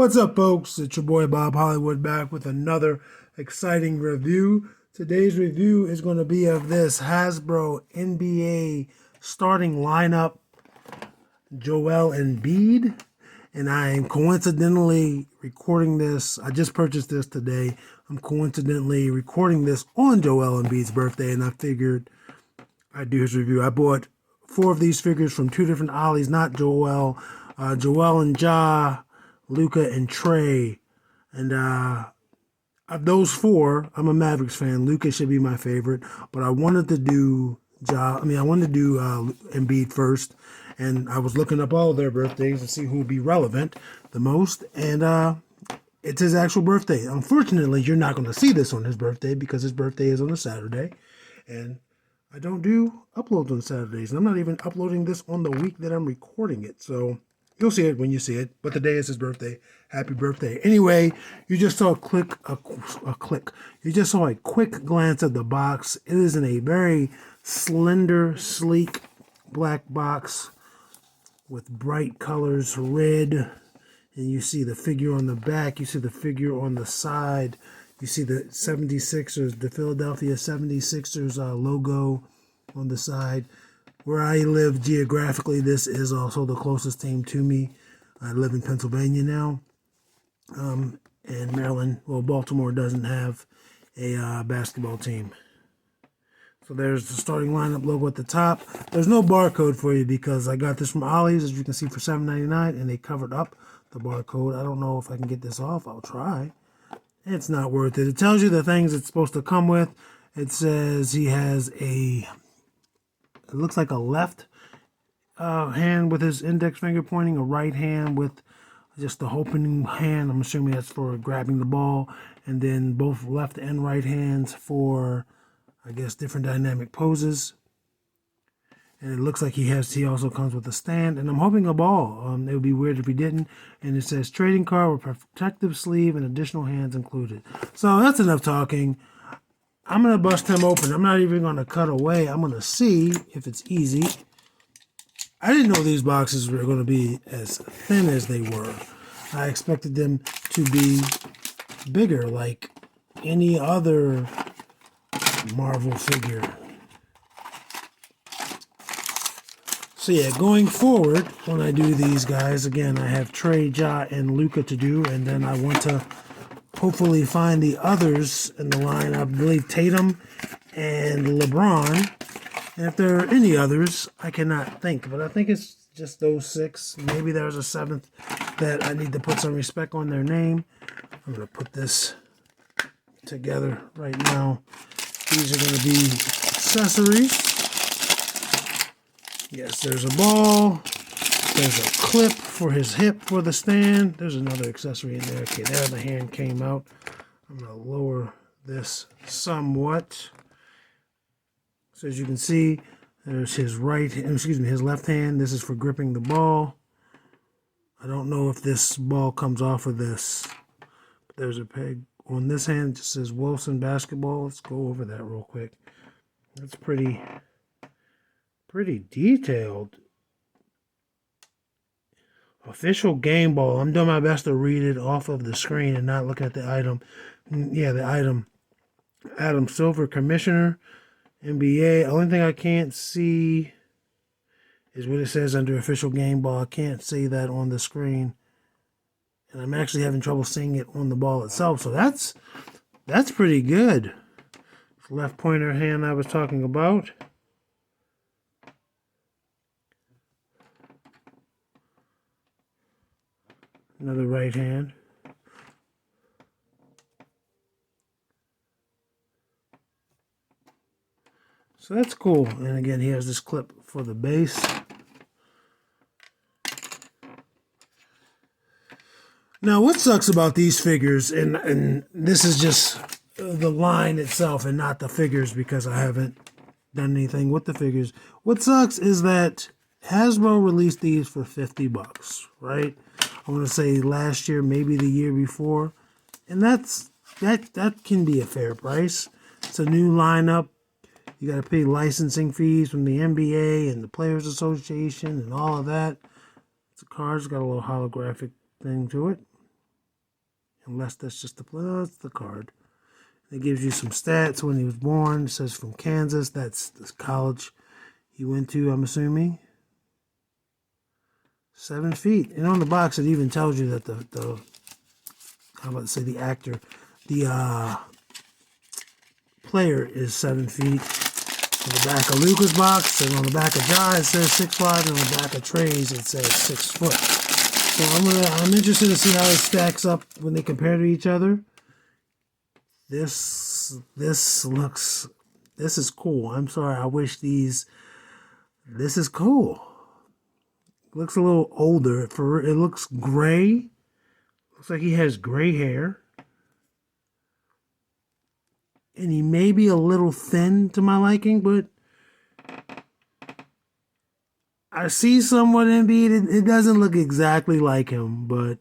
What's up, folks? It's your boy Bob Hollywood back with another exciting review. Today's review is going to be of this Hasbro NBA starting lineup, Joel Embiid. And I am coincidentally recording this. I just purchased this today. I'm coincidentally recording this on Joel Embiid's birthday, and I figured I'd do his review. I bought 4 of these figures from 2 different Ollies, not Joel. Joel and Ja, Luka and Trey. And of those 4, I'm a Mavericks fan. Luka should be my favorite. But I wanted to do Embiid first. And I was looking up all their birthdays to see who would be relevant the most. And it's his actual birthday. Unfortunately, you're not going to see this on his birthday because his birthday is on a Saturday. And I don't do uploads on Saturdays. And I'm not even uploading this on the week that I'm recording it. So you'll see it when you see it. But today is his birthday. Happy birthday. Anyway, you just saw You just saw a quick glance at the box. It is in a very slender, sleek black box with bright colors, red. And you see the figure on the back. You see the figure on the side. You see the 76ers, the Philadelphia 76ers logo on the side. Where I live geographically, this is also the closest team to me. I live in Pennsylvania now. And Maryland, well, Baltimore doesn't have a basketball team. So there's the starting lineup logo at the top. There's no barcode for you because I got this from Ollie's, as you can see, for $7.99, and they covered up the barcode. I don't know if I can get this off. I'll try. It's not worth it. It tells you the things it's supposed to come with. It says he has it looks like a left hand with his index finger pointing, a right hand with just the opening hand. I'm assuming that's for grabbing the ball, and then both left and right hands for, I guess, different dynamic poses. And it looks like he also comes with a stand, and I'm hoping a ball. It would be weird if he didn't. And it says trading card with protective sleeve and additional hands included. So that's enough talking. I'm going to bust him open. I'm not even going to cut away. I'm going to see if it's easy. I didn't know these boxes were going to be as thin as they were. I expected them to be bigger, like any other Marvel figure. So yeah, going forward, when I do these guys, again, I have Trey, Ja, and Luka to do, and then I want to hopefully find the others in the line. I believe Tatum and LeBron. And if there are any others, I cannot think. But I think it's just those 6. Maybe there's a 7th that I need to put some respect on their name. I'm going to put this together right now. These are going to be accessories. Yes, there's a ball. There's a clip for his hip for the stand. There's another accessory in there. Okay, there the hand came out. I'm going to lower this somewhat. So as you can see, there's his his left hand. This is for gripping the ball. I don't know if this ball comes off of this. But there's a peg on this hand. It just says Wilson Basketball. Let's go over that real quick. That's pretty detailed. Official game ball. I'm doing my best to read it off of the screen and not look at the item. Yeah, the item. Adam Silver, Commissioner, NBA. Only thing I can't see is what it says under official game ball. I can't see that on the screen. And I'm actually having trouble seeing it on the ball itself. So that's pretty good. Left pointer hand I was talking about. Another right hand. So that's cool. And again, he has this clip for the base. Now, what sucks about these figures, and this is just the line itself and not the figures because I haven't done anything with the figures. What sucks is that Hasbro released these for $50, right? I want to say last year, maybe the year before. And that can be a fair price. It's a new lineup. You got to pay licensing fees from the NBA and the Players Association and all of that. The card's got a little holographic thing to it. Unless that's just that's the card. It gives you some stats when he was born. It says from Kansas. That's the college he went to, I'm assuming. 7 feet. And on the box, it even tells you that the I'm about to say the actor, the player is 7 feet. On the back of Luca's box, and on the back of Jai, it says 6'5", and on the back of Trey's, it says 6 foot. So I'm interested to see how it stacks up when they compare to each other. This is cool. I'm sorry, I wish this is cool. It looks a little older. It looks gray. Looks like he has gray hair. And he may be a little thin to my liking, but I see somewhat Embiid. It doesn't look exactly like him, but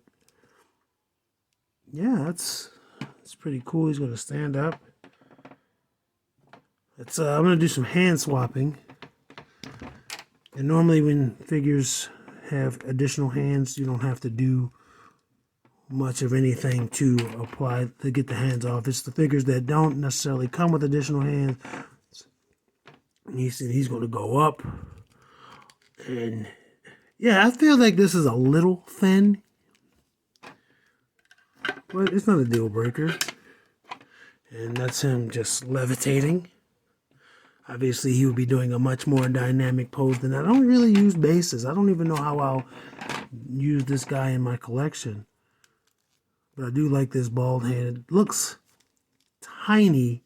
yeah, it's pretty cool. He's going to stand up. I'm going to do some hand swapping. And normally when figures have additional hands, you don't have to do much of anything to apply to get the hands off. It's the figures that don't necessarily come with additional hands. He's going to go up. And yeah, I feel like this is a little thin, but it's not a deal breaker. And that's him just levitating. Obviously, he would be doing a much more dynamic pose than that. I don't really use bases. I don't even know how I'll use this guy in my collection. But I do like this bald head. It looks tiny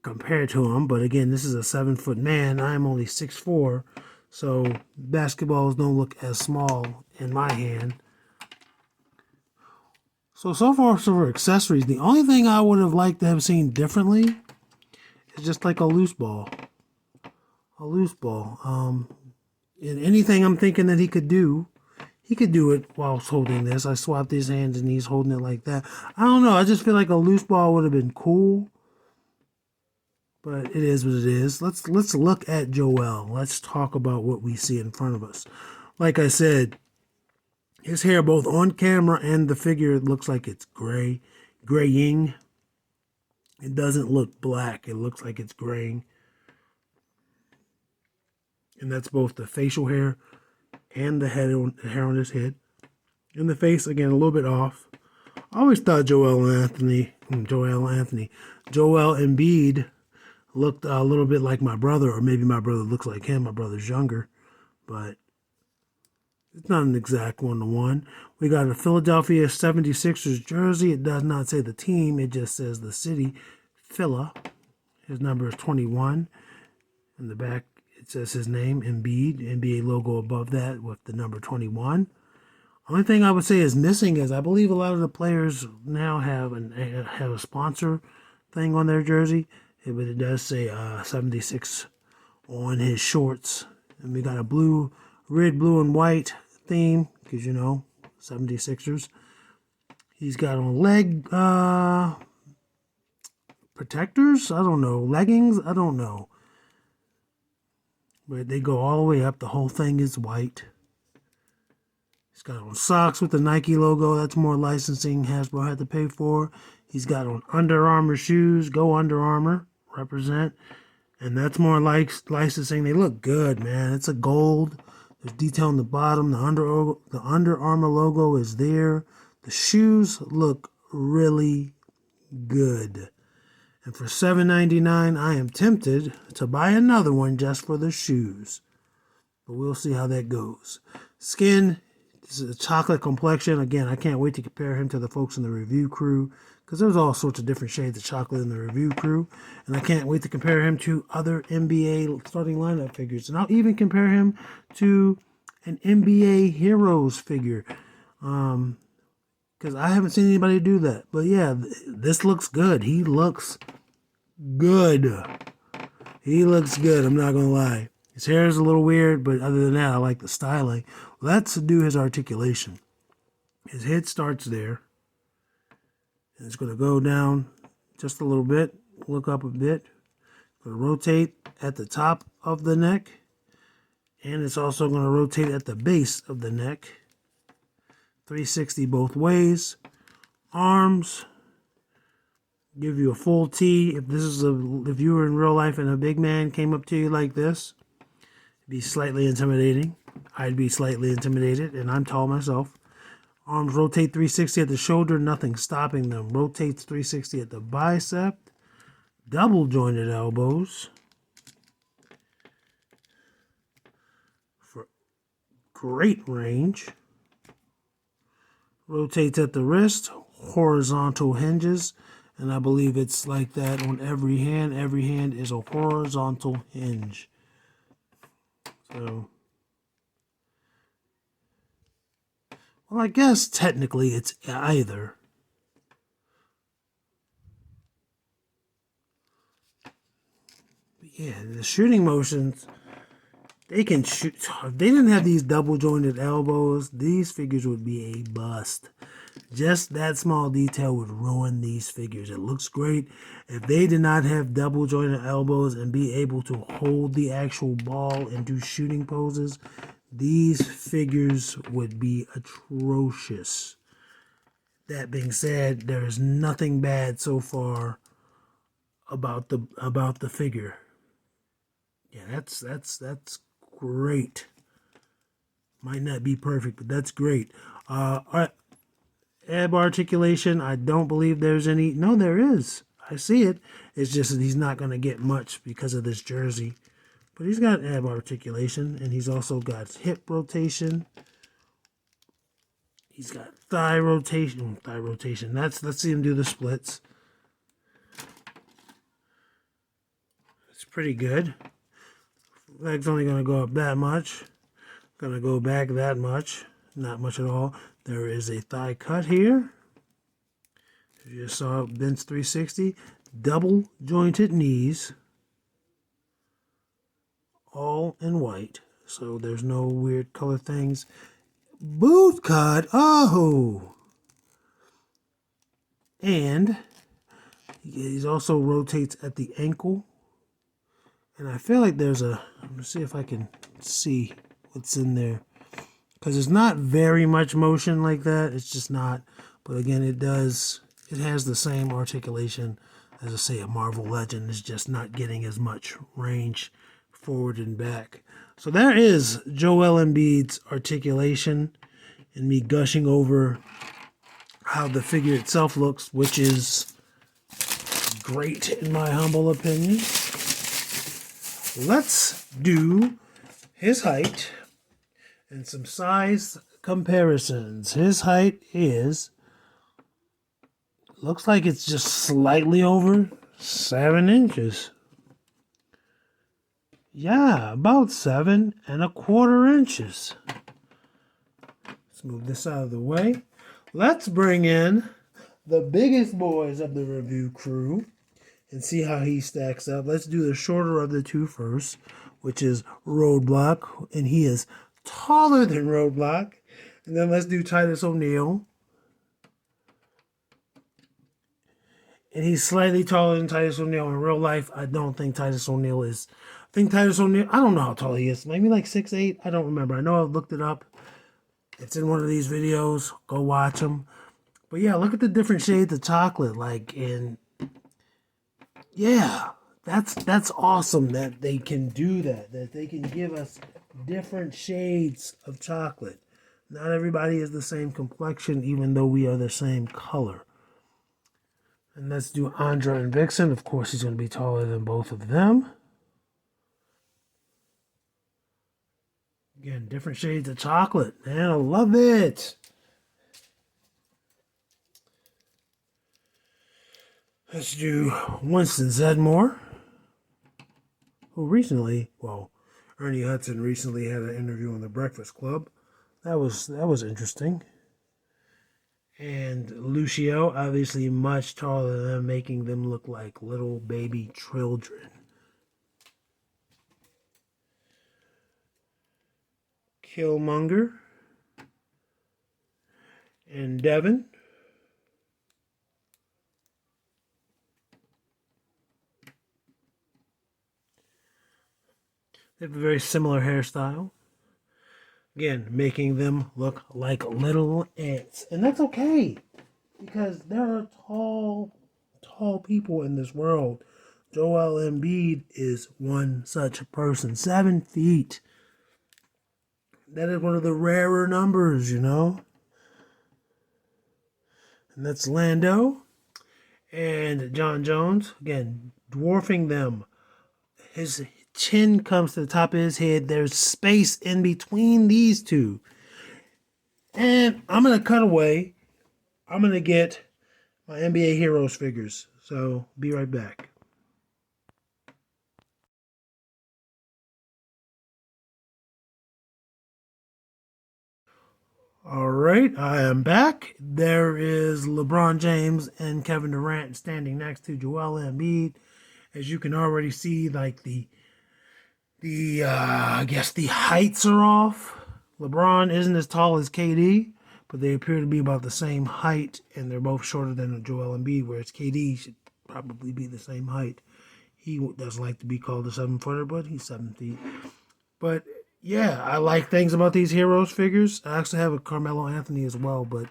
compared to him. But again, this is a 7-foot man. I'm only 6'4". So basketballs don't look as small in my hand. So far for accessories, the only thing I would have liked to have seen differently is just like a loose ball. A loose ball. And anything I'm thinking that he could do it whilst holding this. I swapped his hands and he's holding it like that. I don't know. I just feel like a loose ball would have been cool. But it is what it is. Let's look at Joel. Let's talk about what we see in front of us. Like I said, his hair both on camera and the figure, it looks like it's graying. It doesn't look black. It looks like it's graying. And that's both the facial hair and the hair on his head. And the face, again, a little bit off. I always thought Joel Embiid looked a little bit like my brother, or maybe my brother looks like him. My brother's younger, but it's not an exact one-to-one. We got a Philadelphia 76ers jersey. It does not say the team. It just says the city, Phila. His number is 21. In the back, it says his name, Embiid. NBA logo above that with the number 21. Only thing I would say is missing is I believe a lot of the players now have a sponsor thing on their jersey. But it does say 76 on his shorts. And we got a red, blue, and white theme, because, 76ers. He's got on leg protectors. I don't know. Leggings. I don't know. But they go all the way up. The whole thing is white. He's got on socks with the Nike logo. That's more licensing Hasbro had to pay for. He's got on Under Armour shoes. Go Under Armour. Represent. And that's more like licensing. They look good, man. It's a gold. There's detail on the bottom. The Under Armour logo is there. The shoes look really good. And for $7.99, I am tempted to buy another one just for the shoes. But we'll see how that goes. Skin, this is a chocolate complexion. Again, I can't wait to compare him to the folks in the review crew, because there's all sorts of different shades of chocolate in the review crew. And I can't wait to compare him to other NBA starting lineup figures. And I'll even compare him to an NBA Heroes figure. Because I haven't seen anybody do that. But yeah, this looks good. He looks good. He looks good, I'm not going to lie. His hair is a little weird, but other than that, I like the styling. Let's do his articulation. His head starts there. And it's going to go down just a little bit, look up a bit. Going to rotate at the top of the neck. And it's also going to rotate at the base of the neck. 360 both ways. Arms give you a full T. If you were in real life and a big man came up to you like this, it'd be slightly intimidating. I'd be slightly intimidated, and I'm tall myself. Arms rotate 360 at the shoulder, nothing stopping them. Rotates 360 at the bicep. Double jointed elbows for great range. Rotates at the wrist, horizontal hinges, and I believe it's like that on every hand. Every hand is a horizontal hinge. So, well, I guess technically it's either. But yeah, the shooting motions, they can shoot. If they didn't have these double jointed elbows, these figures would be a bust. Just that small detail would ruin these figures. It looks great. If they did not have double jointed elbows and be able to hold the actual ball and do shooting poses, these figures would be atrocious. That being said, there is nothing bad so far about the figure. Yeah, that's great. Might not be perfect, but that's great. All right. Ab articulation, I don't believe there's any. No, there is. I see it. It's just that he's not going to get much because of this jersey. But he's got ab articulation, and he's also got hip rotation. He's got thigh rotation. Thigh rotation. Let's see him do the splits. It's pretty good. Leg's only going to go up that much. Going to go back that much. Not much at all. There is a thigh cut here. You just saw bench 360. Double jointed knees. All in white. So there's no weird color things. Boot cut. Oh! And he also rotates at the ankle. And I feel like there's a... I'm going to see if I can see what's in there. Because it's not very much motion like that. It's just not. But again, it has the same articulation as, I say, a Marvel Legend. It's just not getting as much range forward and back. So there is Joel Embiid's articulation and me gushing over how the figure itself looks, which is great in my humble opinion. Let's do his height and some size comparisons. His height looks like it's just slightly over 7 inches. Yeah, about 7¼ inches. Let's move this out of the way. Let's bring in the biggest boys of the review crew and see how he stacks up. Let's do the shorter of the two first, which is Roadblock, and he is taller than Roadblock. And then let's do Titus O'Neil. And he's slightly taller than Titus O'Neil in real life. I don't think Titus O'Neil is... I don't know how tall he is. Maybe like 6'8". I don't remember. I know I've looked it up. It's in one of these videos. Go watch them. But yeah, look at the different shades of chocolate. Yeah, that's awesome that they can do that. That they can give us different shades of chocolate. Not everybody is the same complexion, even though we are the same color. And let's do Andra and Vixen. Of course, he's going to be taller than both of them. Again, different shades of chocolate. Man, I love it. Let's do Winston Zedmore, who recently, Ernie Hudson recently had an interview on The Breakfast Club. That was interesting. And Lucio, obviously much taller than them, making them look like little baby children. Killmonger and Devin. They have a very similar hairstyle. Again, making them look like little ants. And that's okay. because there are tall people in this world. Joel Embiid is one such person. 7 feet. That is one of the rarer numbers, you know. And that's Lando and John Jones. Again, dwarfing them. His chin comes to the top of his head. There's space in between these two. And I'm going to cut away. I'm going to get my NBA Heroes figures. So, be right back. All right, I am back. There is LeBron James and Kevin Durant standing next to Joel Embiid. As you can already see, like I guess the heights are off. LeBron isn't as tall as KD, but they appear to be about the same height, and they're both shorter than Joel Embiid, whereas KD should probably be the same height. He doesn't like to be called a 7-footer, but he's 7 feet. But yeah, I like things about these Heroes figures. I actually have a Carmelo Anthony as well, but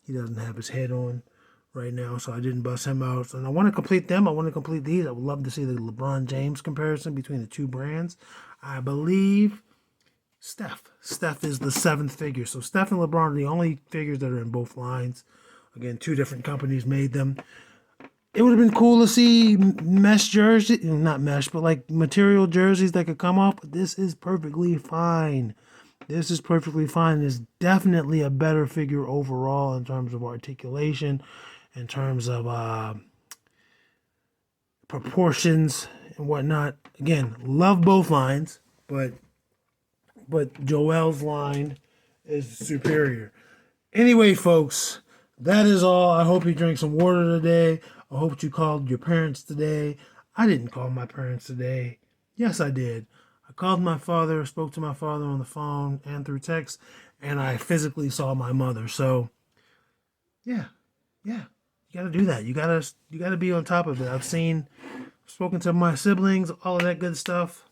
he doesn't have his head on right now, so I didn't bust him out. And I want to complete them. I want to complete these. I would love to see the LeBron James comparison between the two brands. I believe Steph is the 7th figure. So Steph and LeBron are the only figures that are in both lines. Again, two different companies made them. It would have been cool to see mesh jersey, not mesh, but like material jerseys that could come up. But this is perfectly fine. This is perfectly fine. It's definitely a better figure overall in terms of articulation, in terms of proportions and whatnot. Again, love both lines, but Joel's line is superior. Anyway, folks, that is all. I hope you drank some water today. I hope you called your parents today. I didn't call my parents today. Yes, I did. I called my father, spoke to my father on the phone and through text, and I physically saw my mother. So, yeah, you got to do that. You gotta be on top of it. Spoken to my siblings, all of that good stuff.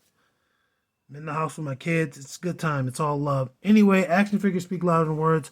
I'm in the house with my kids. It's a good time. It's all love. Anyway, action figures speak louder than words.